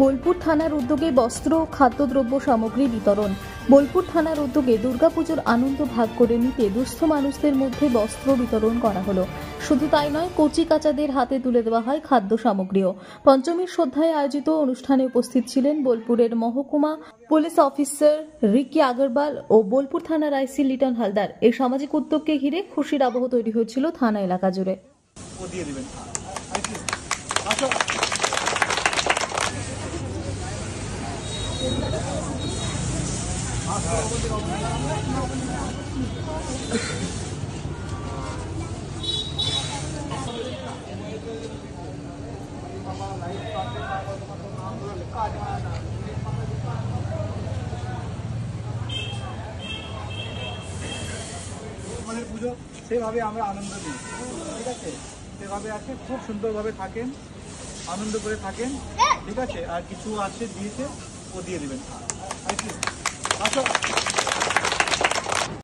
বোলপুর থানার উদ্যোগে বস্ত্র ও খাদ্যদ্রব্য সামগ্রী বিতরণ। বোলপুর থানার উদ্যোগে দুর্গাপুজোর আনন্দ ভাগ করে নিতে দুস্থ মানুষদের মধ্যে বস্ত্র বিতরণ করা হলো। শুধু তাই নয়, কচি কাচাদের হাতে তুলে দেওয়া হয় খাদ্য সামগ্রীও। পঞ্চমীর শ্রদ্ধায় আয়োজিত অনুষ্ঠানে উপস্থিত ছিলেন বোলপুরের মহকুমা পুলিশ অফিসার রিকি আগরওয়াল ও বোলপুর থানার আইসি লিটন হালদার। এই সামাজিক উদ্যোগকে ঘিরে খুশির আবহ তৈরি হয়েছিল থানা এলাকা জুড়ে। আমাদের পুজো সেভাবে আমরা আনন্দ দিই, ঠিক আছে? সেভাবে আছে, খুব সুন্দরভাবে থাকেন, আনন্দ করে থাকেন, ঠিক আছে? আর কিছু আছে দিয়েছে, ও দিয়ে দেবেন।